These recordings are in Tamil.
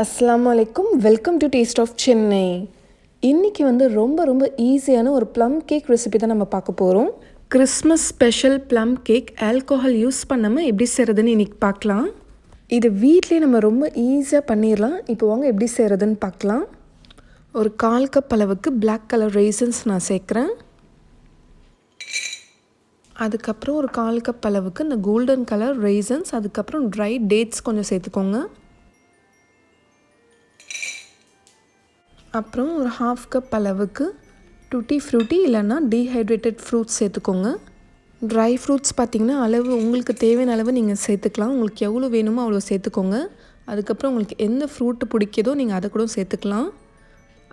அஸ்ஸலாமு அலைக்கும். Welcome to taste of Chennai. இன்றைக்கி ரொம்ப ஈஸியான ஒரு ப்ளம் கேக் ரெசிபி தான் நம்ம பார்க்க போகிறோம். Christmas special plum cake alcohol use பண்ணாமல் எப்படி செய்கிறதுன்னு இன்றைக்கி பார்க்கலாம். இது வீட்டிலே நம்ம ரொம்ப ஈஸியாக பண்ணிடலாம். இப்போ வாங்க எப்படி செய்கிறதுன்னு பார்க்கலாம். ஒரு 1/4 கப் அளவுக்கு பிளாக் கலர் ரெய்சன்ஸ் நான் சேர்க்குறேன். அதுக்கப்புறம் ஒரு 1/4 கப் அளவுக்கு இந்த கோல்டன் கலர் ரெய்சன்ஸ், அதுக்கப்புறம் ட்ரை டேட்ஸ் கொஞ்சம் சேர்த்துக்கோங்க. அப்புறம் ஒரு 1/2 கப் அளவுக்கு டுட்டி ஃப்ரூட்டி இல்லைன்னா டீஹைட்ரேட்டட் ஃப்ரூட்ஸ் சேர்த்துக்கோங்க. ட்ரை ஃப்ரூட்ஸ் பார்த்திங்கன்னா அளவு உங்களுக்கு தேவையான அளவு நீங்கள் சேர்த்துக்கலாம். உங்களுக்கு எவ்வளோ வேணுமோ அவ்வளோ சேர்த்துக்கோங்க. அதுக்கப்புறம் உங்களுக்கு எந்த ஃப்ரூட்டு பிடிக்குதோ நீங்கள் அதை கூட சேர்த்துக்கலாம்.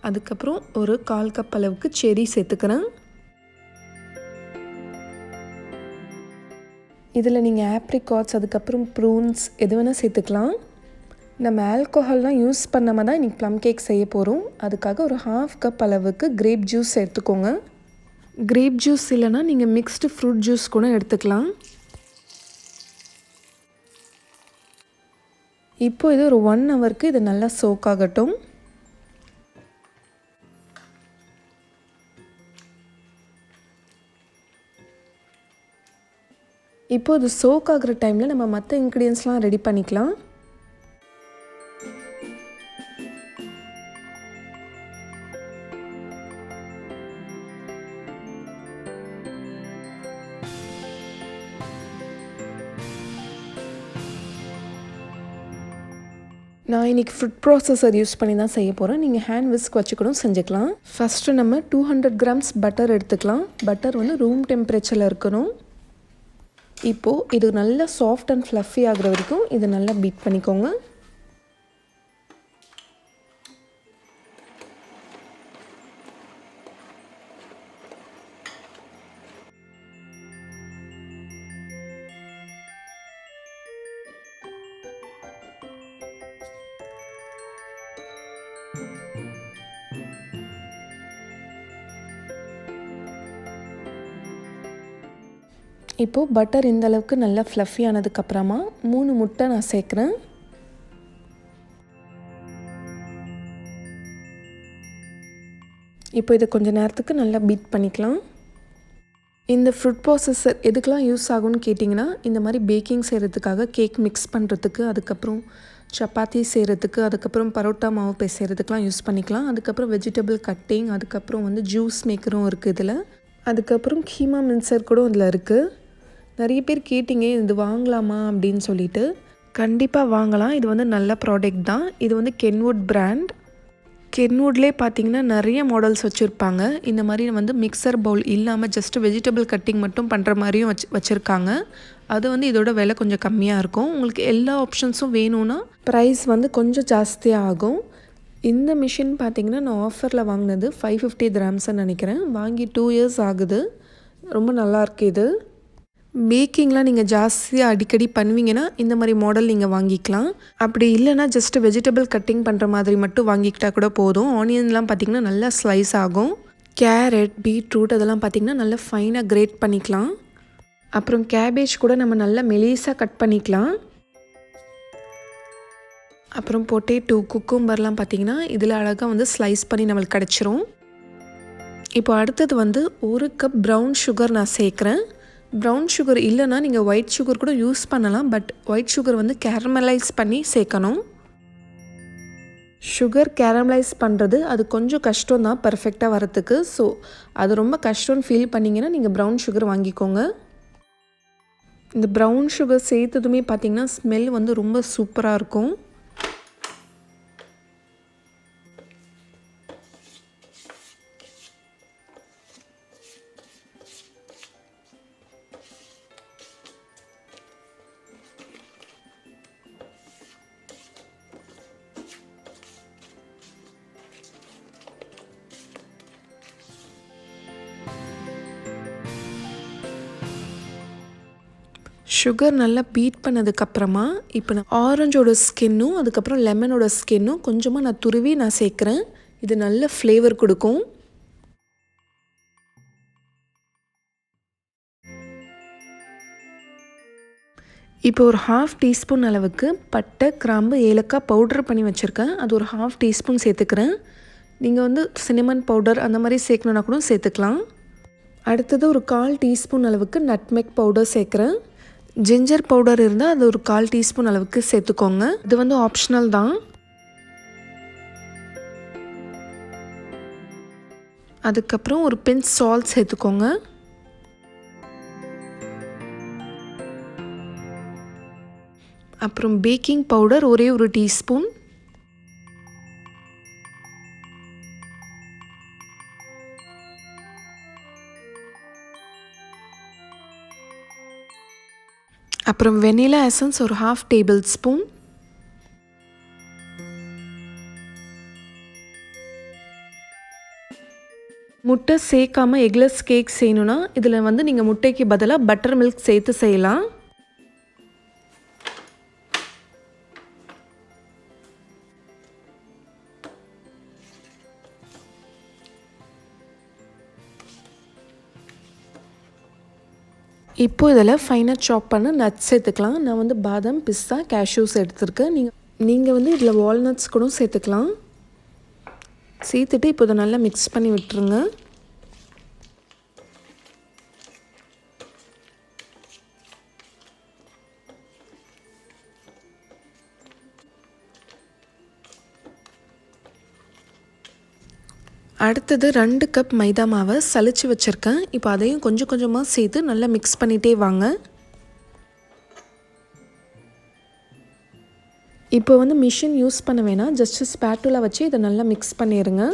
அதுக்கப்புறம் ஒரு 1/4 கப் அளவுக்கு செர்ரி சேர்த்துக்கிறேன். இதில் நீங்கள் ஆப்ரிகாட்ஸ் அதுக்கப்புறம் ப்ரூன்ஸ் எது வேணால் சேர்த்துக்கலாம். நம்ம ஆல்கோஹால்லாம் யூஸ் பண்ணாமல் தான் இன்றைக்கி ப்ளம் கேக் செய்ய போகிறோம். அதுக்காக ஒரு 1/2 கப் அளவுக்கு கிரேப் ஜூஸ் எடுத்துக்கோங்க. கிரேப் ஜூஸ் இல்லைனா நீங்கள் மிக்ஸ்டு ஃப்ரூட் ஜூஸ் கூட எடுத்துக்கலாம். இப்போ இது ஒரு 1 ஹவருக்கு இது நல்லா சோக் ஆகட்டும். இப்போ இது சோக் ஆகிற டைமில் நம்ம மற்ற இன்க்ரீடியன்ஸ்லாம் ரெடி பண்ணிக்கலாம். நான் இன்றைக்கி ஃபுட் ப்ராசஸர் யூஸ் பண்ணி தான் செய்ய போகிறேன். நீங்கள் ஹேண்ட் விஸ்க் வச்சு கூட செஞ்சுக்கலாம். ஃபஸ்ட்டு நம்ம 200 கிராம்ஸ் பட்டர் எடுத்துக்கலாம். பட்டர் ரூம் டெம்பரேச்சரில் இருக்கணும். இப்போது இது நல்லா சாஃப்ட் அண்ட் ஃப்ளஃபி ஆகிற வரைக்கும் இதை நல்லா பீட் பண்ணிக்கோங்க. இப்போது பட்டர் இந்த அளவுக்கு நல்லா ஃப்ளஃபி ஆனதுக்கப்புறமா 3 முட்டை நான் சேர்க்குறேன். இப்போ இதை கொஞ்சம் நேரத்துக்கு நல்லா பீட் பண்ணிக்கலாம். இந்த ஃப்ரூட் ப்ராசஸர் எதுக்கெலாம் யூஸ் ஆகும்னு கேட்டிங்கன்னா, இந்த மாதிரி பேக்கிங் செய்கிறதுக்காக, கேக் மிக்ஸ் பண்ணுறதுக்கு, அதுக்கப்புறம் சப்பாத்தி செய்கிறதுக்கு, அதுக்கப்புறம் பரோட்டா மாவு செய்கிறதுக்கெலாம் யூஸ் பண்ணிக்கலாம். அதுக்கப்புறம் வெஜிடபிள் கட்டிங், அதுக்கப்புறம் ஜூஸ் மேக்கரும் இருக்குது இதில். அதுக்கப்புறம் கீமா மின்சர் கூட இதில் இருக்குது. நிறைய பேர் கேட்டிங்க இது வாங்கலாமா அப்படின்னு சொல்லிட்டு. கண்டிப்பாக வாங்கலாம். இது நல்ல ப்ராடக்ட் தான். இது கென்வுட் பிராண்ட். கென்வுட்லேயே பார்த்திங்கன்னா நிறைய மாடல்ஸ் வச்சுருப்பாங்க. இந்த மாதிரி மிக்சர் பவுல் இல்லாமல் ஜஸ்ட் வெஜிடபிள் கட்டிங் மட்டும் பண்ணுற மாதிரியும் வச்சுருக்காங்க. அது இதோட விலை கொஞ்சம் கம்மியாக இருக்கும். உங்களுக்கு எல்லா ஆப்ஷன்ஸும் வேணும்னா ப்ரைஸ் கொஞ்சம் ஜாஸ்தியாக ஆகும். இந்த மிஷின் பார்த்திங்கன்னா நான் ஆஃபரில் வாங்கினது 550 கிராம்ஸ்ன்னு நினைக்கிறேன். வாங்கி 2 இயர்ஸ் ஆகுது. ரொம்ப நல்லாயிருக்கு இது. பேக்கிங்லாம் நீங்கள் ஜாஸ்தியாக அடிக்கடி பண்ணுவீங்கன்னா இந்த மாதிரி மாடல் நீங்கள் வாங்கிக்கலாம். அப்படி இல்லைனா ஜஸ்ட் வெஜிடபிள் கட்டிங் பண்ணுற மாதிரி மட்டும் வாங்கிக்கிட்டால் கூட போதும். ஆனியன்லாம் பார்த்திங்கன்னா நல்லா ஸ்லைஸ் ஆகும். கேரட், பீட்ரூட் அதெல்லாம் பார்த்திங்கன்னா நல்லா ஃபைனாக கிரேட் பண்ணிக்கலாம். அப்புறம் கேபேஜ் கூட நம்ம நல்லா மெலிசாக கட் பண்ணிக்கலாம். அப்புறம் பொட்டேட்டோ, குக்கும்பர்லாம் பார்த்திங்கன்னா இதில் அழகாக ஸ்லைஸ் பண்ணி நம்மளுக்கு கிடச்சிரும். இப்போ அடுத்தது 1 கப் ப்ரௌன் சுகர் நான் சேர்க்குறேன். ப்ரௌன் சுகர் இல்லைனா நீங்கள் ஒயிட் சுகர் கூட யூஸ் பண்ணலாம். பட் ஒயிட் சுகர் கேரமலைஸ் பண்ணி சேர்க்கணும். சுகர் கேரமலைஸ் பண்ணுறது அது கொஞ்சம் கஷ்டம் தான் பர்ஃபெக்டாக வரத்துக்கு. ஸோ அது ரொம்ப கஷ்டம்னு ஃபீல் பண்ணிங்கன்னா நீங்கள் ப்ரௌன் சுகர் வாங்கிக்கோங்க. இந்த ப்ரௌன் சுகர் சேர்த்ததுமே பார்த்திங்கன்னா ஸ்மெல் ரொம்ப சூப்பராக இருக்கும். சுகர் நல்லா பீட் பண்ணதுக்கப்புறமா இப்போ நான் ஆரஞ்சோட ஸ்கின்னும் அதுக்கப்புறம் லெமனோட ஸ்கின்னும் கொஞ்சமாக நான் துருவி நான் சேர்க்குறேன். இது நல்ல ஃப்ளேவர் கொடுக்கும். இப்போ ஒரு 1/2 டீஸ்பூன் அளவுக்கு பட்டை, கிராம்பு, ஏலக்காய் பவுடர் பண்ணி வச்சுருக்கேன். அது ஒரு 1/2 டீஸ்பூன் சேர்த்துக்கிறேன். நீங்கள் வந்து சின்னமன் பவுடர் அந்த மாதிரி சேர்க்கணுன்னா கூட சேர்த்துக்கலாம். அடுத்தது ஒரு 1/4 டீஸ்பூன் அளவுக்கு நட்மெக் பவுடர் சேர்க்குறேன். ஜிஞ்சர் பவுடர் இருந்தால் அது ஒரு 1/4 டீஸ்பூன் அளவுக்கு சேர்த்துக்கோங்க. இது வந்து ஆப்ஷனல் தான். அதுக்கப்புறம் ஒரு பிஞ்ச் சால்ட் சேர்த்துக்கோங்க. அப்புறம் பேக்கிங் பவுடர் ஒரே ஒரு டீஸ்பூன். அப்புறம் வெனிலா எசன்ஸ் ஒரு 1/2 டேபிள் ஸ்பூன். முட்டை சேர்க்காமல் எக்லெஸ் கேக் செய்யணுன்னா இதில் வந்து நீங்கள் முட்டைக்கு பதிலாக பட்டர் மில்க் சேர்த்து செய்யலாம். இப்போ இதில் ஃபைனாக சாப் பண்ண நட்ஸ் சேர்த்துக்கலாம். நான் வந்து பாதாம், பிஸ்தா, கேஷ்யூஸ் எடுத்துருக்கேன். நீங்கள் வந்து இதில் வால்நட்ஸ் கூட சேர்த்துக்கலாம். சேர்த்துட்டு இப்போ இதை நல்லா மிக்ஸ் பண்ணி விட்டுருங்க. அடுத்தது 2 கப் மைதா மாவை சலிச்சு வச்சுருக்கேன். இப்போ அதையும் கொஞ்சம் கொஞ்சமாக சேர்த்து நல்லா மிக்ஸ் பண்ணிகிட்டே வாங்க. இப்போ வந்து மிஷின் யூஸ் பண்ண வேணாம், ஜஸ்ட்டு ஸ்பேட்டுலா வச்சு இதை நல்லா மிக்ஸ் பண்ணிடுங்க.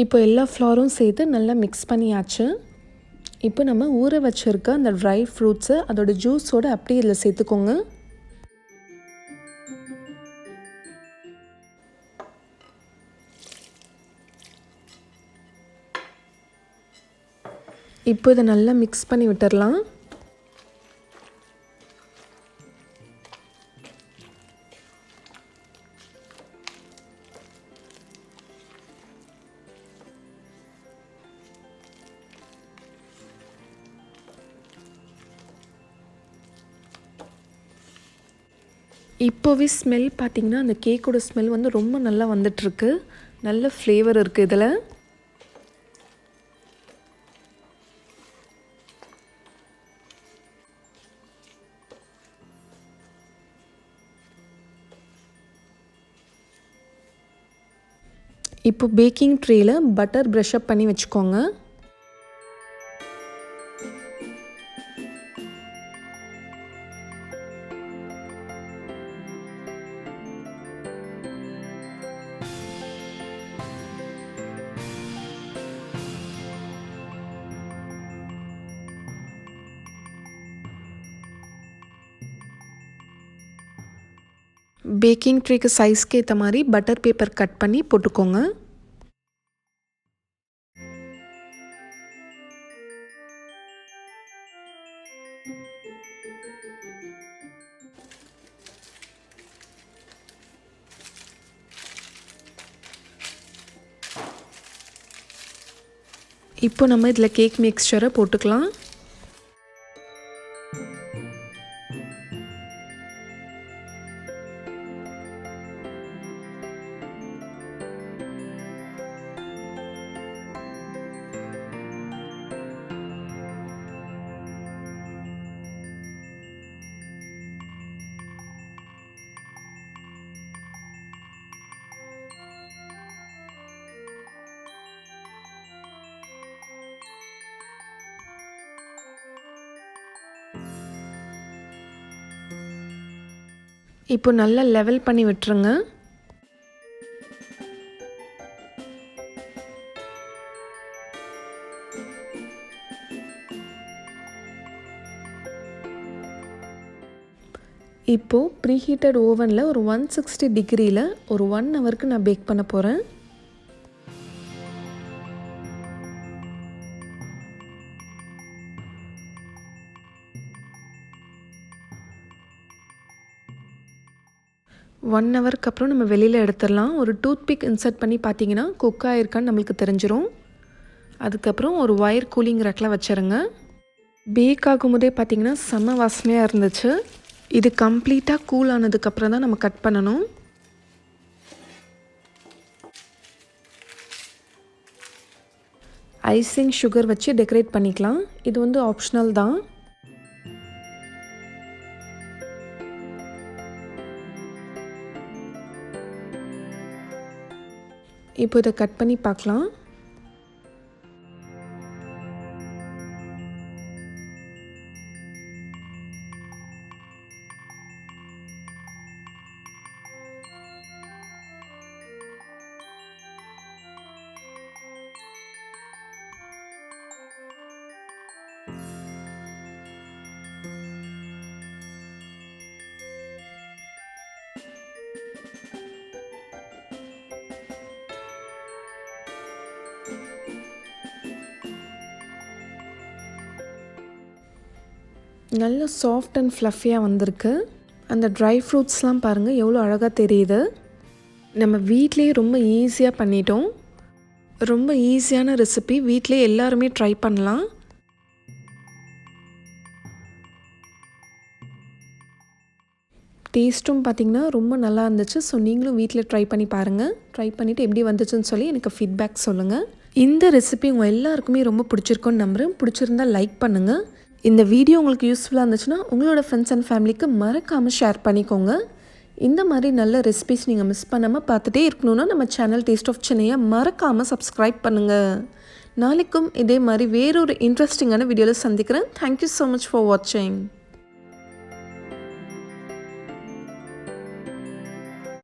இப்போ எல்லா ஃப்ளாரும் சேர்த்து நல்லா மிக்ஸ் பண்ணியாச்சு. இப்போ நம்ம ஊற வச்சுருக்க அந்த ட்ரை ஃப்ரூட்ஸை அதோட ஜூஸோடு அப்படியே இதில் சேர்த்துக்கோங்க. இப்போ இதை நல்லா மிக்ஸ் பண்ணி விட்டுடலாம். இப்போவே ஸ்மெல் பார்த்திங்கன்னா அந்த கேக்கோட ஸ்மெல் வந்து ரொம்ப நல்லா வந்துட்டுருக்கு. நல்ல ஃப்ளேவர் இருக்குது இதில். இப்போ பேக்கிங் ட்ரேயில் பட்டர் ப்ரஷ் அப் பண்ணி வச்சுக்கோங்க. பேக்கிங் ட்ரேக்கு சைஸ்க்கு ஏற்ற மாதிரி பட்டர் பேப்பர் கட் பண்ணி போட்டுக்கோங்க. இப்போ நம்ம இதில் கேக் மிக்ஸ்சரை போட்டுக்கலாம். இப்போ நல்லா லெவல் பண்ணி விட்டுருங்க. இப்போது ப்ரீஹீட்டட் ஓவனில் ஒரு 160 டிகிரியில் ஒரு 1 ஹவருக்கு நான் பேக் பண்ண போகிறேன். ஒன் ஹவருக்கு அப்புறம் நம்ம வெளியில் எடுத்துடலாம். ஒரு டூத்பிக் இன்சர்ட் பண்ணி பார்த்தீங்கன்னா குக் ஆகிருக்கான்னு நம்மளுக்கு தெரிஞ்சிடும். அதுக்கப்புறம் ஒரு ஒயர் கூலிங் ரேக்கில் வச்சுருங்க. பேக் ஆகும்போதே பார்த்திங்கன்னா செம்ம வாசனையாக இருந்துச்சு. இது கம்ப்ளீட்டாக கூல் ஆனதுக்கப்புறம் தான் நம்ம கட் பண்ணணும். ஐசிங் சுகர் வச்சு டெக்கரேட் பண்ணிக்கலாம். இது வந்து ஆப்ஷனல் தான். இப்போ இதை கட் பண்ணி பார்க்கலாம். நல்ல சாஃப்ட் அண்ட் ஃப்ளஃபியாக வந்திருக்கு. அந்த ட்ரை ஃப்ரூட்ஸ்லாம் பாருங்கள் எவ்வளோ அழகாக தெரியுது. நம்ம வீட்டிலே ரொம்ப ஈஸியாக பண்ணிட்டோம். ரொம்ப ஈஸியான ரெசிபி, வீட்டிலே எல்லாருமே ட்ரை பண்ணலாம். டேஸ்ட்டும் பார்த்திங்கன்னா ரொம்ப நல்லா இருந்துச்சு. ஸோ நீங்களும் வீட்டில் ட்ரை பண்ணி பாருங்கள். ட்ரை பண்ணிவிட்டு எப்படி வந்துச்சுன்னு சொல்லி எனக்கு ஃபீட்பேக் சொல்லுங்கள். இந்த ரெசிபி உங்கள் எல்லாருக்குமே ரொம்ப பிடிச்சிருக்குன்னு நம்புகிறேன். பிடிச்சிருந்தால் லைக் பண்ணுங்கள். இந்த வீடியோ உங்களுக்கு யூஸ்ஃபுல்லாக இருந்துச்சுன்னா உங்களோட ஃப்ரெண்ட்ஸ் அண்ட் ஃபேமிலிக்கு மறக்காமல் ஷேர் பண்ணிக்கோங்க. இந்த மாதிரி நல்ல ரெசிபிஸ் நீங்கள் மிஸ் பண்ணாமல் பார்த்துட்டே இருக்கணுன்னா நம்ம சேனல் டேஸ்ட் ஆஃப் சென்னையை மறக்காமல் சப்ஸ்கிரைப் பண்ணுங்கள். நாளைக்கும் இதே மாதிரி வேறொரு இன்ட்ரெஸ்டிங்கான வீடியோவில் சந்திக்கிறேன். தேங்க்யூ ஸோ மச் ஃபார் வாட்சிங்.